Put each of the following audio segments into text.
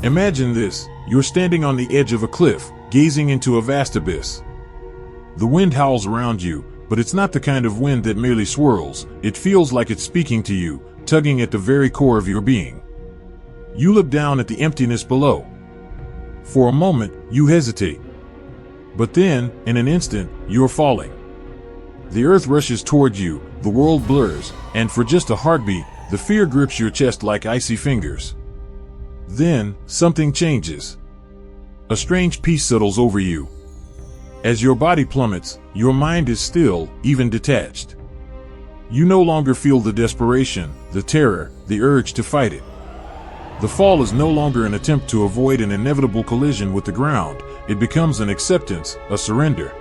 Imagine this: you're standing on the edge of a cliff, gazing into a vast abyss. The wind howls around you, but it's not the kind of wind that merely swirls. It feels like it's speaking to you, tugging at the very core of your being. You look down at the emptiness below. For a moment, you hesitate. But then, in an instant, you're falling. The earth rushes toward you, the world blurs, and for just a heartbeat, the fear grips your chest like icy fingers. Then, something changes. A strange peace settles over you. As your body plummets, your mind is still, even detached. You no longer feel the desperation, the terror, the urge to fight it. The fall is no longer an attempt to avoid an inevitable collision with the ground. It becomes an acceptance, a surrender.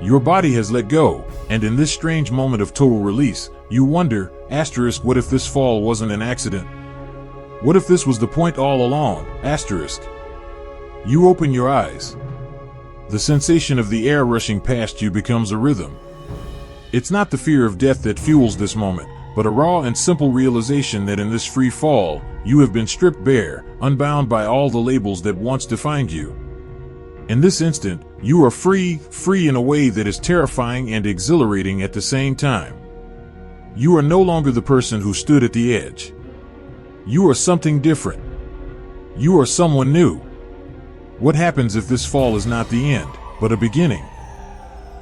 Your body has let go, and in this strange moment of total release, you wonder, what if this fall wasn't an accident? What if this was the point all along, You open your eyes. The sensation of the air rushing past you becomes a rhythm. It's not the fear of death that fuels this moment, but a raw and simple realization that in this free fall, you have been stripped bare, unbound by all the labels that once defined you. In this instant, you are free in a way that is terrifying and exhilarating at the same time. You are no longer the person who stood at the edge. You are something different. You are someone new. What happens if this fall is not the end, but a beginning?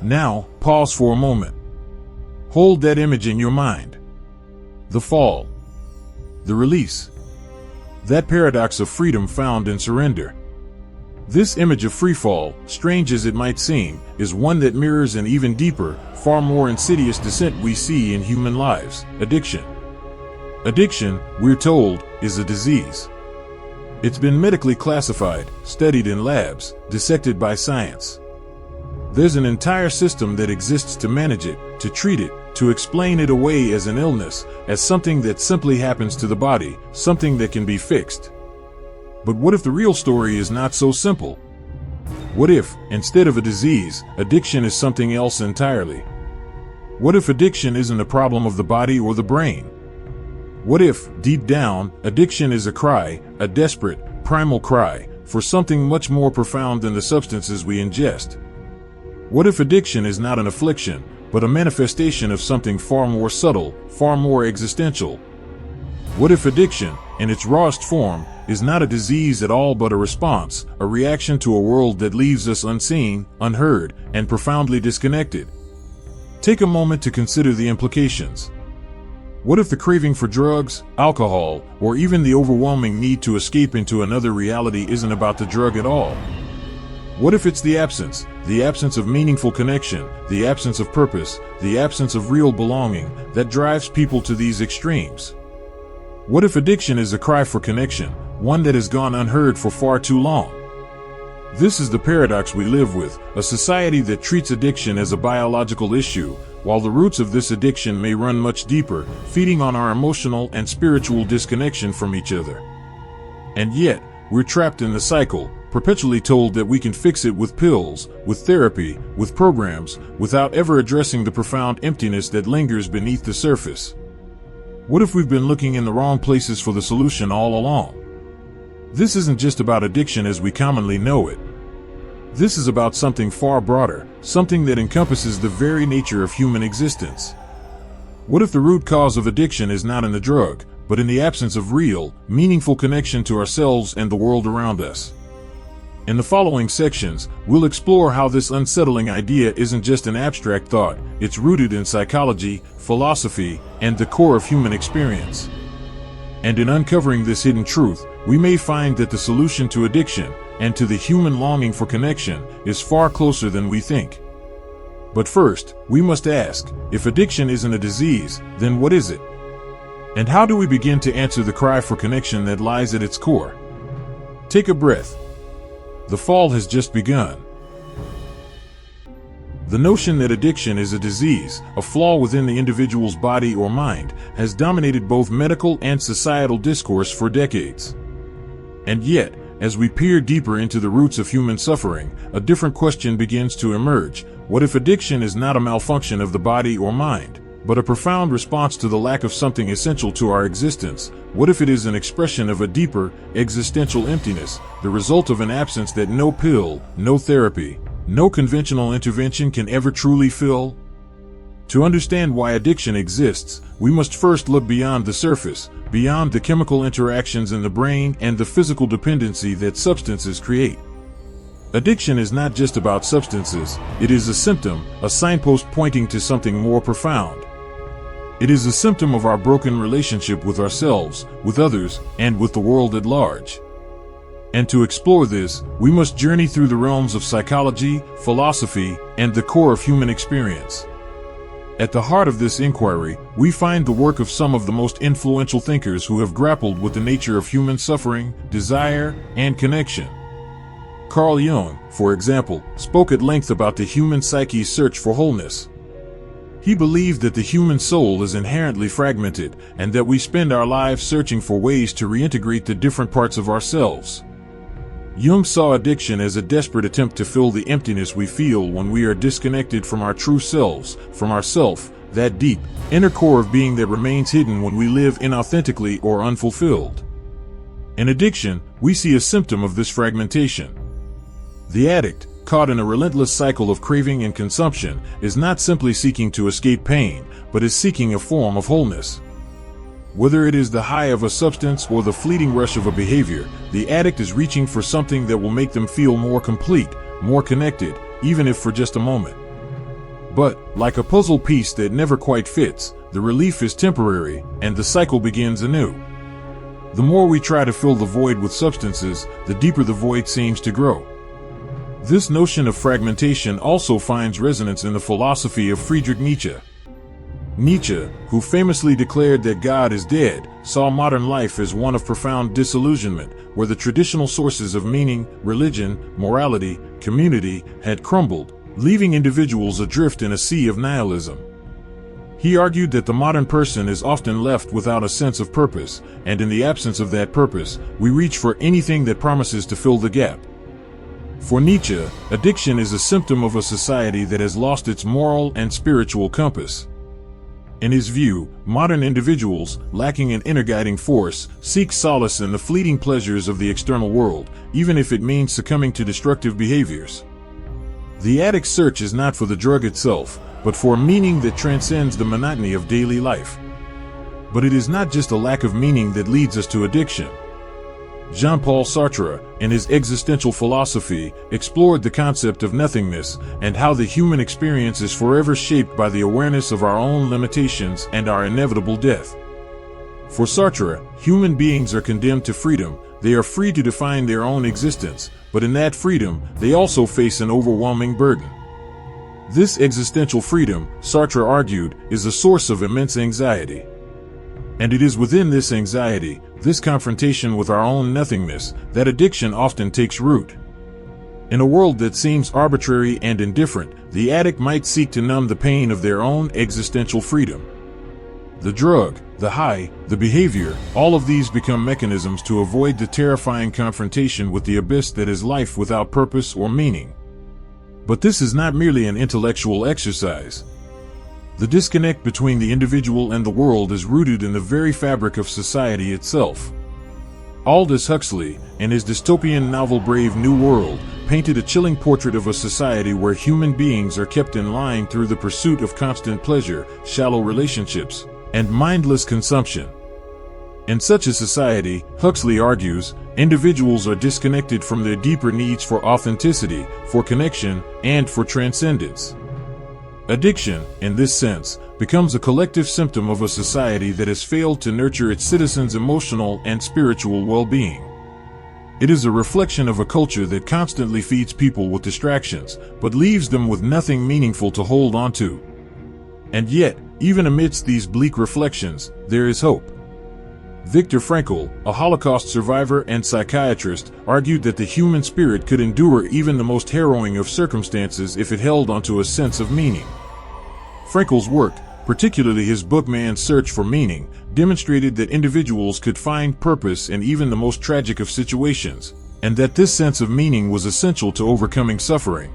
Now, pause for a moment. Hold that image in your mind. The fall. The release. That paradox of freedom found in surrender. This image of freefall, strange as it might seem, is one that mirrors an even deeper, far more insidious descent we see in human lives: addiction. Addiction, we're told, is a disease. It's been medically classified, studied in labs, dissected by science. There's an entire system that exists to manage it, to treat it, to explain it away as an illness, as something that simply happens to the body, something that can be fixed. But what if the real story is not so simple? What if, instead of a disease, addiction is something else entirely? What if addiction isn't a problem of the body or the brain? What if, deep down, addiction is a cry, a desperate, primal cry, for something much more profound than the substances we ingest? What if addiction is not an affliction, but a manifestation of something far more subtle, far more existential? What if addiction, in its rawest form, is not a disease at all but a response, a reaction to a world that leaves us unseen, unheard, and profoundly disconnected? Take a moment to consider the implications. What if the craving for drugs, alcohol, or even the overwhelming need to escape into another reality isn't about the drug at all? What if it's the absence of meaningful connection, the absence of purpose, the absence of real belonging, that drives people to these extremes? What if addiction is a cry for connection, one that has gone unheard for far too long? This is the paradox we live with, a society that treats addiction as a biological issue, while the roots of this addiction may run much deeper, feeding on our emotional and spiritual disconnection from each other. And yet, we're trapped in the cycle, perpetually told that we can fix it with pills, with therapy, with programs, without ever addressing the profound emptiness that lingers beneath the surface. What if we've been looking in the wrong places for the solution all along? This isn't just about addiction as we commonly know it. This is about something far broader, something that encompasses the very nature of human existence. What if the root cause of addiction is not in the drug, but in the absence of real, meaningful connection to ourselves and the world around us? In the following sections, we'll explore how this unsettling idea isn't just an abstract thought, it's rooted in psychology, philosophy, and the core of human experience. And in uncovering this hidden truth, we may find that the solution to addiction, and to the human longing for connection, is far closer than we think. But first, we must ask, if addiction isn't a disease, then what is it? And how do we begin to answer the cry for connection that lies at its core? Take a breath. The fall has just begun. The notion that addiction is a disease, a flaw within the individual's body or mind, has dominated both medical and societal discourse for decades. And yet, as we peer deeper into the roots of human suffering, a different question begins to emerge. What if addiction is not a malfunction of the body or mind? but a profound response to the lack of something essential to our existence? What if it is an expression of a deeper, existential emptiness, the result of an absence that no pill, no therapy, no conventional intervention can ever truly fill? To understand why addiction exists, we must first look beyond the surface, beyond the chemical interactions in the brain and the physical dependency that substances create. Addiction is not just about substances, it is a symptom, a signpost pointing to something more profound. It is a symptom of our broken relationship with ourselves, with others, and with the world at large. And to explore this, we must journey through the realms of psychology, philosophy, and the core of human experience. At the heart of this inquiry, we find the work of some of the most influential thinkers who have grappled with the nature of human suffering, desire, and connection. Carl Jung, for example, spoke at length about the human psyche's search for wholeness. He believed that the human soul is inherently fragmented, and that we spend our lives searching for ways to reintegrate the different parts of ourselves. Jung saw addiction as a desperate attempt to fill the emptiness we feel when we are disconnected from our true selves, from ourself, that deep, inner core of being that remains hidden when we live inauthentically or unfulfilled. In addiction, we see a symptom of this fragmentation. The addict, caught in a relentless cycle of craving and consumption, is not simply seeking to escape pain, but is seeking a form of wholeness. Whether it is the high of a substance or the fleeting rush of a behavior, the addict is reaching for something that will make them feel more complete, more connected, even if for just a moment. But, like a puzzle piece that never quite fits, the relief is temporary, and the cycle begins anew. The more we try to fill the void with substances, the deeper the void seems to grow. This notion of fragmentation also finds resonance in the philosophy of Friedrich Nietzsche. Nietzsche, who famously declared that God is dead, saw modern life as one of profound disillusionment, where the traditional sources of meaning, religion, morality, community, had crumbled, leaving individuals adrift in a sea of nihilism. He argued that the modern person is often left without a sense of purpose, and in the absence of that purpose, we reach for anything that promises to fill the gap. For Nietzsche, addiction is a symptom of a society that has lost its moral and spiritual compass. In his view, modern individuals, lacking an inner guiding force, seek solace in the fleeting pleasures of the external world, even if it means succumbing to destructive behaviors. The addict's search is not for the drug itself, but for a meaning that transcends the monotony of daily life. But it is not just a lack of meaning that leads us to addiction. Jean-Paul Sartre, in his existential philosophy, explored the concept of nothingness and how the human experience is forever shaped by the awareness of our own limitations and our inevitable death. For Sartre, human beings are condemned to freedom. They are free to define their own existence, but in that freedom, they also face an overwhelming burden. This existential freedom, Sartre argued, is a source of immense anxiety. And it is within this anxiety, this confrontation with our own nothingness, that addiction often takes root. In a world that seems arbitrary and indifferent, the addict might seek to numb the pain of their own existential freedom. The drug, the high, the behavior, all of these become mechanisms to avoid the terrifying confrontation with the abyss that is life without purpose or meaning. But this is not merely an intellectual exercise. The disconnect between the individual and the world is rooted in the very fabric of society itself. Aldous Huxley, in his dystopian novel Brave New World, painted a chilling portrait of a society where human beings are kept in line through the pursuit of constant pleasure, shallow relationships, and mindless consumption. In such a society, Huxley argues, individuals are disconnected from their deeper needs for authenticity, for connection, and for transcendence. Addiction, in this sense, becomes a collective symptom of a society that has failed to nurture its citizens' emotional and spiritual well-being. It is a reflection of a culture that constantly feeds people with distractions, but leaves them with nothing meaningful to hold on to. And yet, even amidst these bleak reflections, there is hope. Viktor Frankl, a Holocaust survivor and psychiatrist, argued that the human spirit could endure even the most harrowing of circumstances if it held onto a sense of meaning. Frankl's work, particularly his book Man's Search for Meaning, demonstrated that individuals could find purpose in even the most tragic of situations, and that this sense of meaning was essential to overcoming suffering.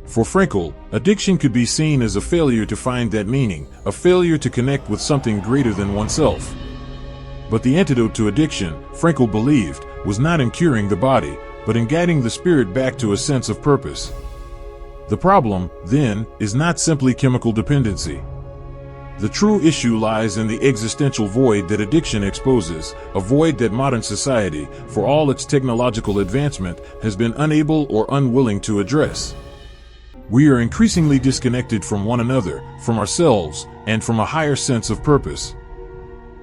For Frankl, addiction could be seen as a failure to find that meaning, a failure to connect with something greater than oneself. But the antidote to addiction, Frankl believed, was not in curing the body, but in guiding the spirit back to a sense of purpose. The problem, then, is not simply chemical dependency. The true issue lies in the existential void that addiction exposes, a void that modern society, for all its technological advancement, has been unable or unwilling to address. We are increasingly disconnected from one another, from ourselves, and from a higher sense of purpose.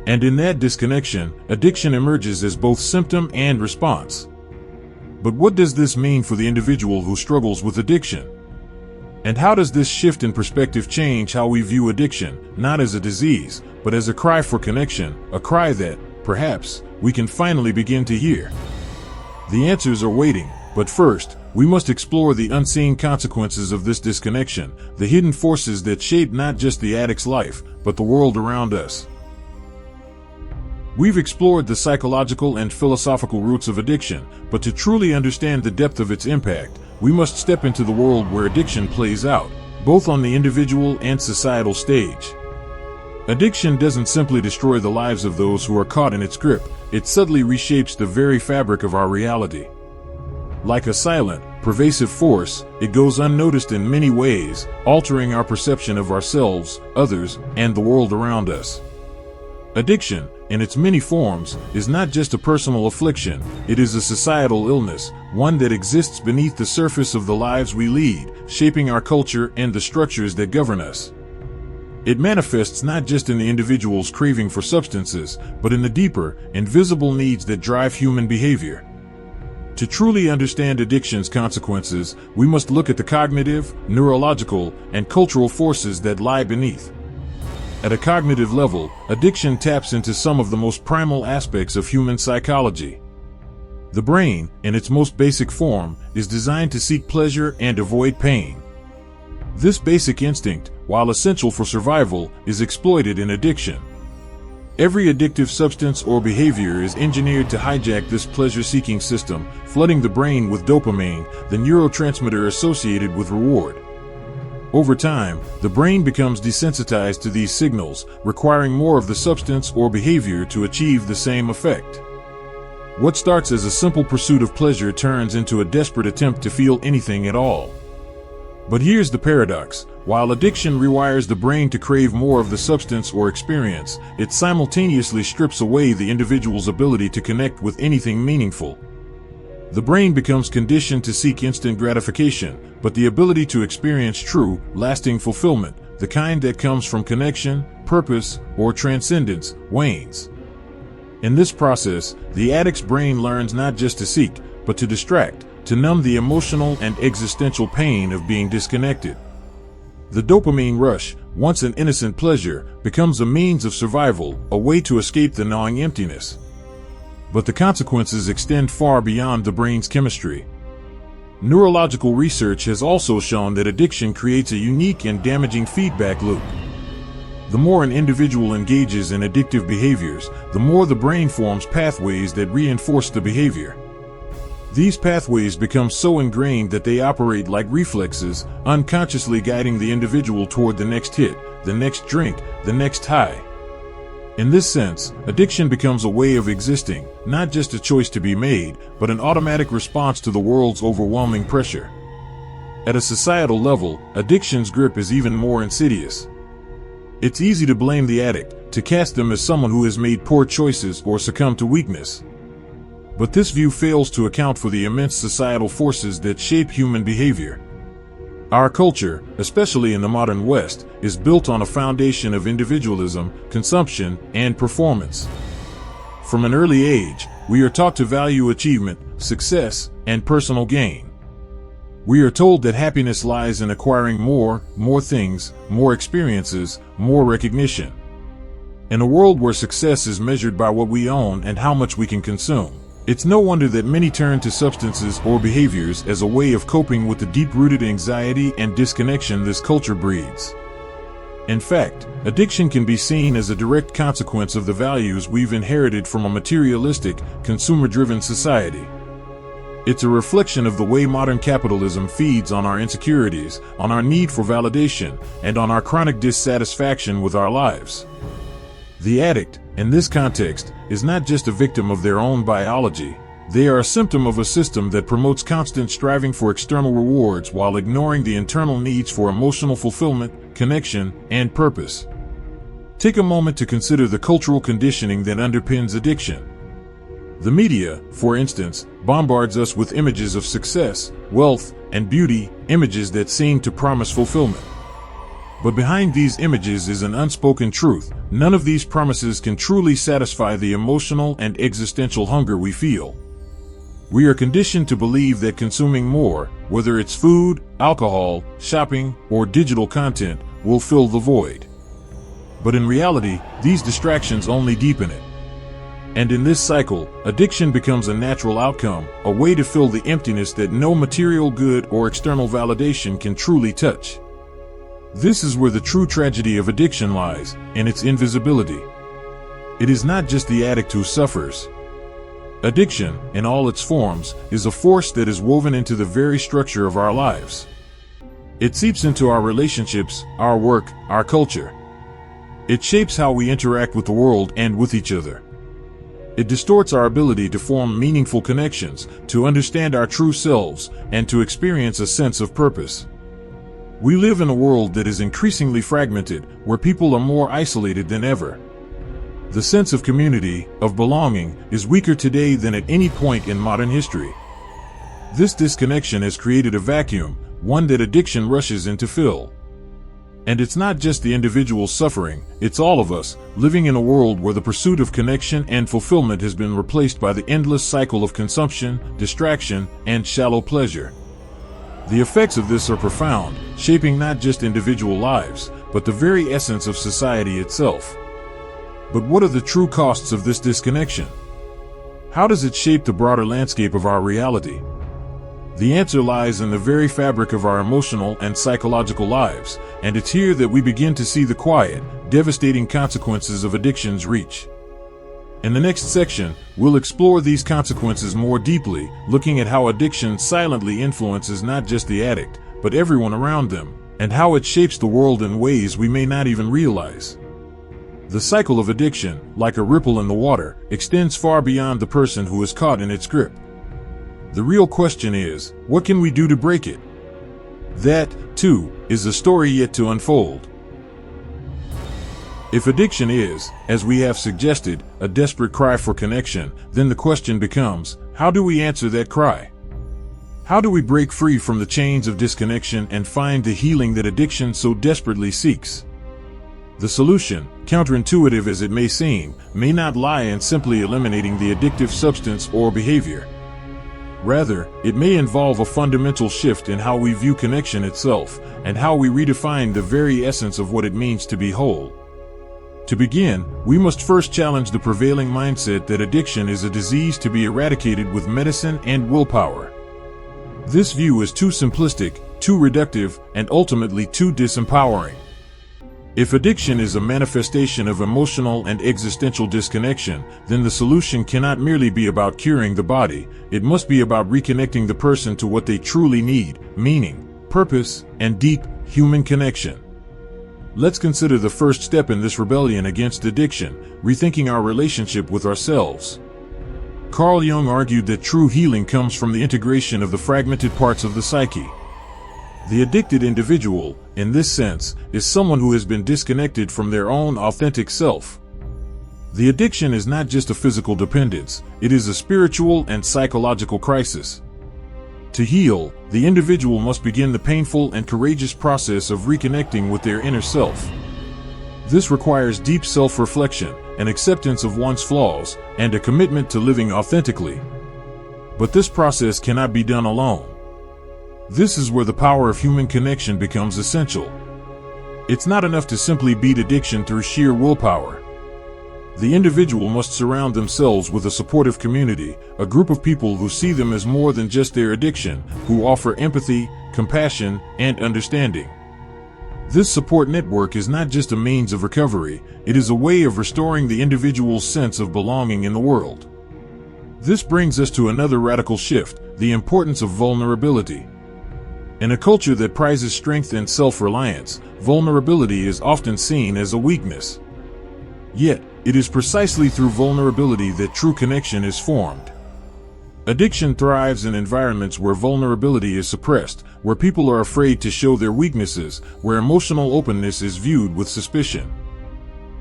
And in that disconnection, addiction emerges as both symptom and response. But what does this mean for the individual who struggles with addiction? And how does this shift in perspective change how we view addiction, not as a disease, but as a cry for connection, a cry that, perhaps, we can finally begin to hear? The answers are waiting, but first, we must explore the unseen consequences of this disconnection, the hidden forces that shape not just the addict's life, but the world around us. We've explored the psychological and philosophical roots of addiction, but to truly understand the depth of its impact, we must step into the world where addiction plays out, both on the individual and societal stage. Addiction doesn't simply destroy the lives of those who are caught in its grip, it subtly reshapes the very fabric of our reality. Like a silent, pervasive force, it goes unnoticed in many ways, altering our perception of ourselves, others, and the world around us. Addiction, in its many forms, is not just a personal affliction, it is a societal illness, one that exists beneath the surface of the lives we lead, shaping our culture and the structures that govern us. It manifests not just in the individual's craving for substances, but in the deeper, invisible needs that drive human behavior. To truly understand addiction's consequences, we must look at the cognitive, neurological, and cultural forces that lie beneath. At a cognitive level, addiction taps into some of the most primal aspects of human psychology. The brain, in its most basic form, is designed to seek pleasure and avoid pain. This basic instinct, while essential for survival, is exploited in addiction. Every addictive substance or behavior is engineered to hijack this pleasure-seeking system, flooding the brain with dopamine, the neurotransmitter associated with reward. Over time, the brain becomes desensitized to these signals, requiring more of the substance or behavior to achieve the same effect. What starts as a simple pursuit of pleasure turns into a desperate attempt to feel anything at all. But here's the paradox. While addiction rewires the brain to crave more of the substance or experience, it simultaneously strips away the individual's ability to connect with anything meaningful. The brain becomes conditioned to seek instant gratification, but the ability to experience true, lasting fulfillment, the kind that comes from connection, purpose, or transcendence, wanes. In this process, the addict's brain learns not just to seek, but to distract, to numb the emotional and existential pain of being disconnected. The dopamine rush, once an innocent pleasure, becomes a means of survival, a way to escape the gnawing emptiness. But the consequences extend far beyond the brain's chemistry. Neurological research has also shown that addiction creates a unique and damaging feedback loop. The more an individual engages in addictive behaviors, the more the brain forms pathways that reinforce the behavior. These pathways become so ingrained that they operate like reflexes, unconsciously guiding the individual toward the next hit, the next drink, the next high. In this sense, addiction becomes a way of existing, not just a choice to be made, but an automatic response to the world's overwhelming pressure. At a societal level, addiction's grip is even more insidious. It's easy to blame the addict, to cast them as someone who has made poor choices or succumbed to weakness. But this view fails to account for the immense societal forces that shape human behavior. Our culture, especially in the modern West, is built on a foundation of individualism, consumption, and performance. From an early age, we are taught to value achievement, success, and personal gain. We are told that happiness lies in acquiring more things, more experiences, more recognition. In a world where success is measured by what we own and how much we can consume, it's no wonder that many turn to substances or behaviors as a way of coping with the deep-rooted anxiety and disconnection this culture breeds. In fact, addiction can be seen as a direct consequence of the values we've inherited from a materialistic, consumer-driven society. It's a reflection of the way modern capitalism feeds on our insecurities, on our need for validation, and on our chronic dissatisfaction with our lives. The addict, in this context, is not just a victim of their own biology. They are a symptom of a system that promotes constant striving for external rewards while ignoring the internal needs for emotional fulfillment, connection, and purpose. Take a moment to consider the cultural conditioning that underpins addiction. The media, for instance, bombards us with images of success, wealth, and beauty, images that seem to promise fulfillment. But behind these images is an unspoken truth. None of these promises can truly satisfy the emotional and existential hunger we feel. We are conditioned to believe that consuming more, whether it's food, alcohol, shopping, or digital content, will fill the void. But in reality, these distractions only deepen it. And in this cycle, addiction becomes a natural outcome, a way to fill the emptiness that no material good or external validation can truly touch. This is where the true tragedy of addiction lies, in its invisibility. It is not just the addict who suffers. Addiction, in all its forms, is a force that is woven into the very structure of our lives. It seeps into our relationships, our work, our culture. It shapes how we interact with the world and with each other. It distorts our ability to form meaningful connections, to understand our true selves, and to experience a sense of purpose. We live in a world that is increasingly fragmented, where people are more isolated than ever. The sense of community, of belonging, is weaker today than at any point in modern history. This disconnection has created a vacuum, one that addiction rushes in to fill. And it's not just the individual suffering, it's all of us, living in a world where the pursuit of connection and fulfillment has been replaced by the endless cycle of consumption, distraction, and shallow pleasure. The effects of this are profound, shaping not just individual lives, but the very essence of society itself. But what are the true costs of this disconnection? How does it shape the broader landscape of our reality? The answer lies in the very fabric of our emotional and psychological lives, and it's here that we begin to see the quiet, devastating consequences of addiction's reach. In the next section, we'll explore these consequences more deeply, looking at how addiction silently influences not just the addict, but everyone around them, and how it shapes the world in ways we may not even realize. The cycle of addiction, like a ripple in the water, extends far beyond the person who is caught in its grip. The real question is, what can we do to break it? That, too, is a story yet to unfold. If addiction is, as we have suggested, a desperate cry for connection, then the question becomes, how do we answer that cry? How do we break free from the chains of disconnection and find the healing that addiction so desperately seeks? The solution, counterintuitive as it may seem, may not lie in simply eliminating the addictive substance or behavior. Rather, it may involve a fundamental shift in how we view connection itself, and how we redefine the very essence of what it means to be whole. To begin, we must first challenge the prevailing mindset that addiction is a disease to be eradicated with medicine and willpower. This view is too simplistic, too reductive, and ultimately too disempowering. If addiction is a manifestation of emotional and existential disconnection, then the solution cannot merely be about curing the body, it must be about reconnecting the person to what they truly need: meaning, purpose, and deep, human connection. Let's consider the first step in this rebellion against addiction: rethinking our relationship with ourselves. Carl Jung argued that true healing comes from the integration of the fragmented parts of the psyche. The addicted individual, in this sense, is someone who has been disconnected from their own authentic self. The addiction is not just a physical dependence, it is a spiritual and psychological crisis. To heal, the individual must begin the painful and courageous process of reconnecting with their inner self. This requires deep self-reflection, an acceptance of one's flaws, and a commitment to living authentically. But this process cannot be done alone. This is where the power of human connection becomes essential. It's not enough to simply beat addiction through sheer willpower. The individual must surround themselves with a supportive community, a group of people who see them as more than just their addiction, who offer empathy, compassion, and understanding. This support network is not just a means of recovery, it is a way of restoring the individual's sense of belonging in the world. This brings us to another radical shift, the importance of vulnerability. In a culture that prizes strength and self-reliance, vulnerability is often seen as a weakness. Yet, it is precisely through vulnerability that true connection is formed. Addiction thrives in environments where vulnerability is suppressed, where people are afraid to show their weaknesses, where emotional openness is viewed with suspicion.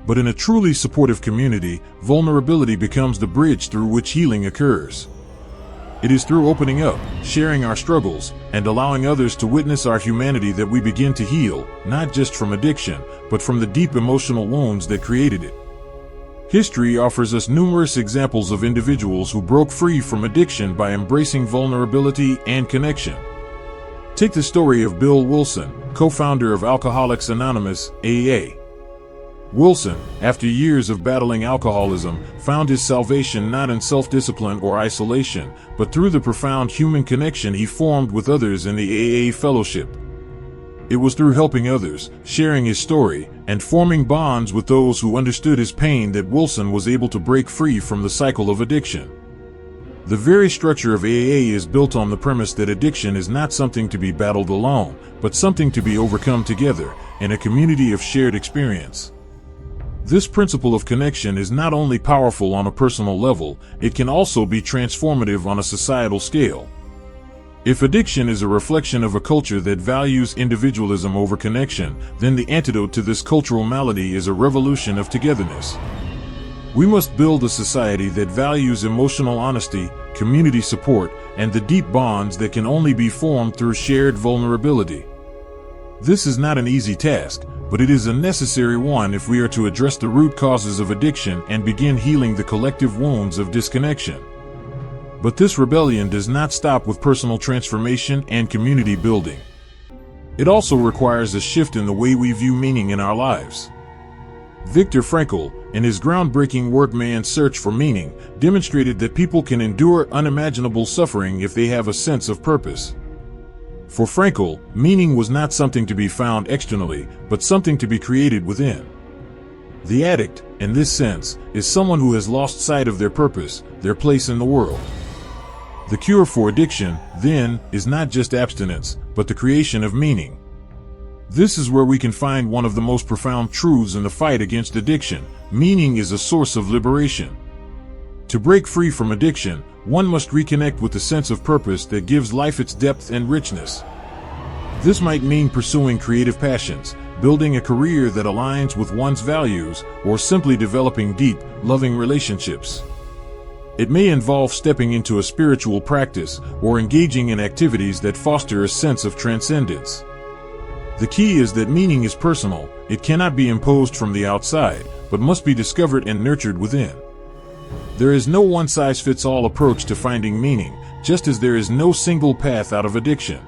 But in a truly supportive community, vulnerability becomes the bridge through which healing occurs. It is through opening up, sharing our struggles, and allowing others to witness our humanity that we begin to heal, not just from addiction, but from the deep emotional wounds that created it. History offers us numerous examples of individuals who broke free from addiction by embracing vulnerability and connection. Take the story of Bill Wilson, co-founder of Alcoholics Anonymous, AA. Wilson, after years of battling alcoholism, found his salvation not in self-discipline or isolation, but through the profound human connection he formed with others in the AA fellowship. It was through helping others, sharing his story, and forming bonds with those who understood his pain that Wilson was able to break free from the cycle of addiction. The very structure of AA is built on the premise that addiction is not something to be battled alone, but something to be overcome together, in a community of shared experience. This principle of connection is not only powerful on a personal level, it can also be transformative on a societal scale. If addiction is a reflection of a culture that values individualism over connection, then the antidote to this cultural malady is a revolution of togetherness. We must build a society that values emotional honesty, community support, and the deep bonds that can only be formed through shared vulnerability. This is not an easy task, but it is a necessary one if we are to address the root causes of addiction and begin healing the collective wounds of disconnection. But this rebellion does not stop with personal transformation and community building. It also requires a shift in the way we view meaning in our lives. Viktor Frankl, in his groundbreaking work Man's Search for Meaning, demonstrated that people can endure unimaginable suffering if they have a sense of purpose. For Frankl, meaning was not something to be found externally, but something to be created within. The addict, in this sense, is someone who has lost sight of their purpose, their place in the world. The cure for addiction, then, is not just abstinence, but the creation of meaning. This is where we can find one of the most profound truths in the fight against addiction. Meaning is a source of liberation. To break free from addiction, one must reconnect with the sense of purpose that gives life its depth and richness. This might mean pursuing creative passions, building a career that aligns with one's values, or simply developing deep, loving relationships. It may involve stepping into a spiritual practice or engaging in activities that foster a sense of transcendence. The key is that meaning is personal. It cannot be imposed from the outside, but must be discovered and nurtured within. There is no one-size-fits-all approach to finding meaning, just as there is no single path out of addiction.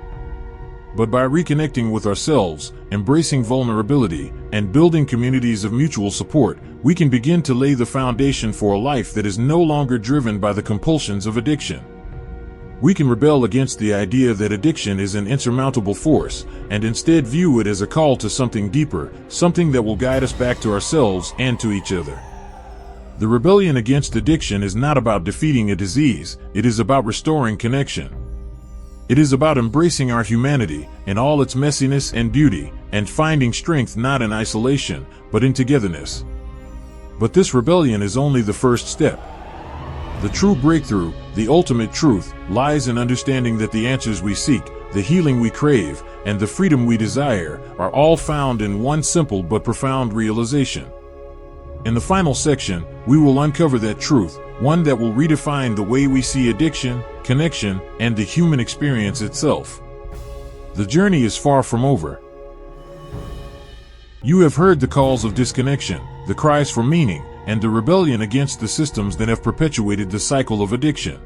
But by reconnecting with ourselves, embracing vulnerability, and building communities of mutual support, we can begin to lay the foundation for a life that is no longer driven by the compulsions of addiction. We can rebel against the idea that addiction is an insurmountable force, and instead view it as a call to something deeper, something that will guide us back to ourselves and to each other. The rebellion against addiction is not about defeating a disease, it is about restoring connection. It is about embracing our humanity in all its messiness and beauty, and finding strength not in isolation, but in togetherness. But this rebellion is only the first step. The true breakthrough, the ultimate truth, lies in understanding that the answers we seek, the healing we crave, and the freedom we desire are all found in one simple but profound realization. In the final section, we will uncover that truth, one that will redefine the way we see addiction, connection, and the human experience itself. The journey is far from over. You have heard the calls of disconnection, the cries for meaning, and the rebellion against the systems that have perpetuated the cycle of addiction.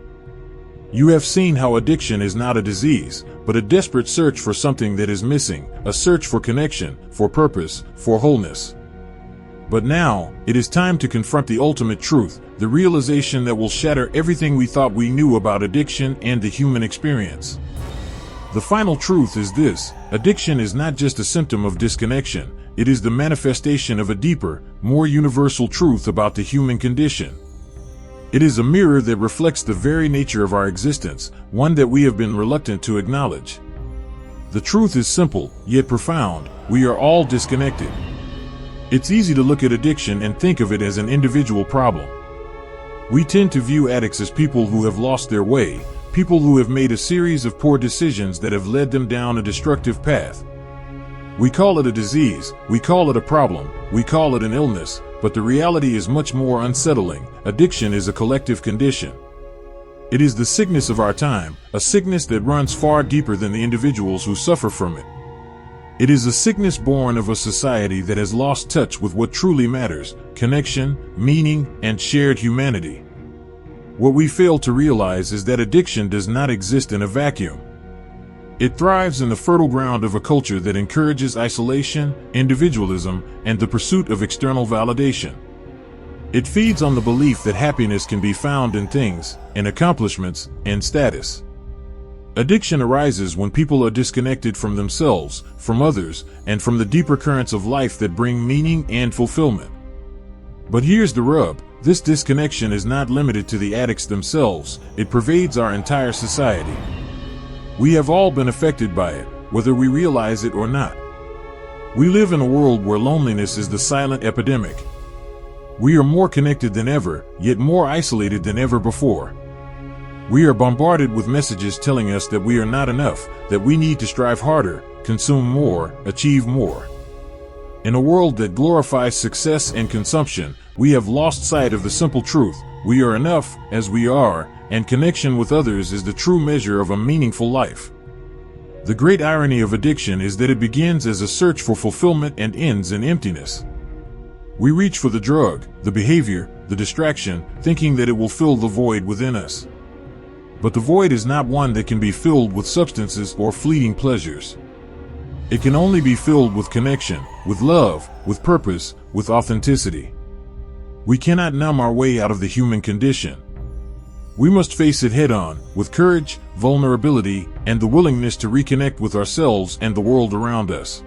You have seen how addiction is not a disease, but a desperate search for something that is missing, a search for connection, for purpose, for wholeness. But now, it is time to confront the ultimate truth, the realization that will shatter everything we thought we knew about addiction and the human experience. The final truth is this: addiction is not just a symptom of disconnection, it is the manifestation of a deeper, more universal truth about the human condition. It is a mirror that reflects the very nature of our existence, one that we have been reluctant to acknowledge. The truth is simple, yet profound: we are all disconnected. It's easy to look at addiction and think of it as an individual problem. We tend to view addicts as people who have lost their way, people who have made a series of poor decisions that have led them down a destructive path. We call it a disease, we call it a problem, we call it an illness, but the reality is much more unsettling. Addiction is a collective condition. It is the sickness of our time, a sickness that runs far deeper than the individuals who suffer from it. It is a sickness born of a society that has lost touch with what truly matters: connection, meaning, and shared humanity. What we fail to realize is that addiction does not exist in a vacuum. It thrives in the fertile ground of a culture that encourages isolation, individualism, and the pursuit of external validation. It feeds on the belief that happiness can be found in things, in accomplishments, and status. Addiction arises when people are disconnected from themselves, from others, and from the deeper currents of life that bring meaning and fulfillment. But here's the rub: this disconnection is not limited to the addicts themselves, it pervades our entire society. We have all been affected by it, whether we realize it or not. We live in a world where loneliness is the silent epidemic. We are more connected than ever, yet more isolated than ever before. We are bombarded with messages telling us that we are not enough, that we need to strive harder, consume more, achieve more. In a world that glorifies success and consumption, we have lost sight of the simple truth: we are enough as we are, and connection with others is the true measure of a meaningful life. The great irony of addiction is that it begins as a search for fulfillment and ends in emptiness. We reach for the drug, the behavior, the distraction, thinking that it will fill the void within us. But the void is not one that can be filled with substances or fleeting pleasures. It can only be filled with connection, with love, with purpose, with authenticity. We cannot numb our way out of the human condition. We must face it head-on, with courage, vulnerability, and the willingness to reconnect with ourselves and the world around us.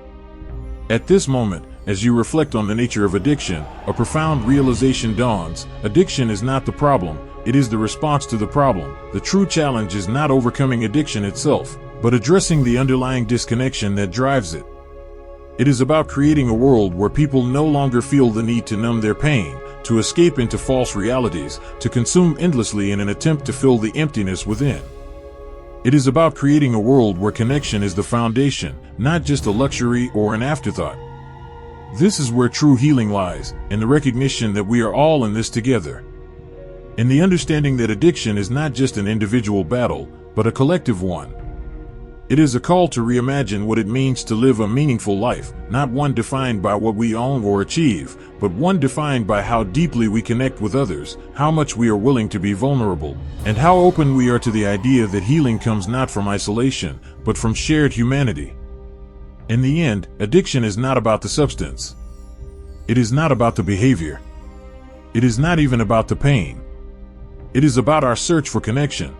At this moment, as you reflect on the nature of addiction, a profound realization dawns: addiction is not the problem, it is the response to the problem. The true challenge is not overcoming addiction itself, but addressing the underlying disconnection that drives it. It is about creating a world where people no longer feel the need to numb their pain, to escape into false realities, to consume endlessly in an attempt to fill the emptiness within. It is about creating a world where connection is the foundation, not just a luxury or an afterthought. This is where true healing lies, in the recognition that we are all in this together. In the understanding that addiction is not just an individual battle, but a collective one. It is a call to reimagine what it means to live a meaningful life, not one defined by what we own or achieve, but one defined by how deeply we connect with others, how much we are willing to be vulnerable, and how open we are to the idea that healing comes not from isolation, but from shared humanity. In the end, addiction is not about the substance. It is not about the behavior. It is not even about the pain. It is about our search for connection.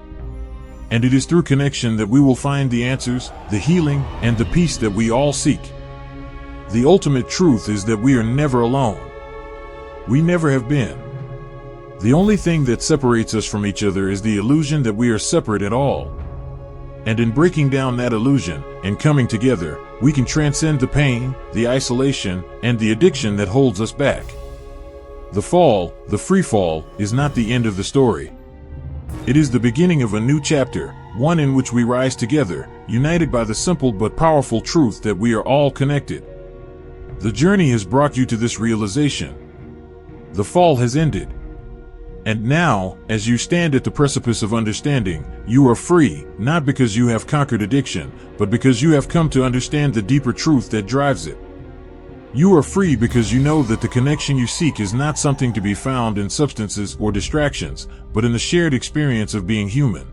And it is through connection that we will find the answers, the healing, and the peace that we all seek. The ultimate truth is that we are never alone. We never have been. The only thing that separates us from each other is the illusion that we are separate at all. And in breaking down that illusion, and coming together, we can transcend the pain, the isolation, and the addiction that holds us back. The fall, the free fall, is not the end of the story. It is the beginning of a new chapter, one in which we rise together, united by the simple but powerful truth that we are all connected. The journey has brought you to this realization. The fall has ended. And now, as you stand at the precipice of understanding, you are free, not because you have conquered addiction, but because you have come to understand the deeper truth that drives it. You are free because you know that the connection you seek is not something to be found in substances or distractions, but in the shared experience of being human.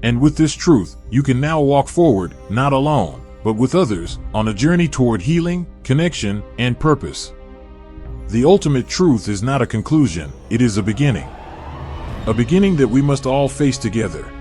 And with this truth, you can now walk forward, not alone, but with others, on a journey toward healing, connection, and purpose. The ultimate truth is not a conclusion, it is a beginning. A beginning that we must all face together.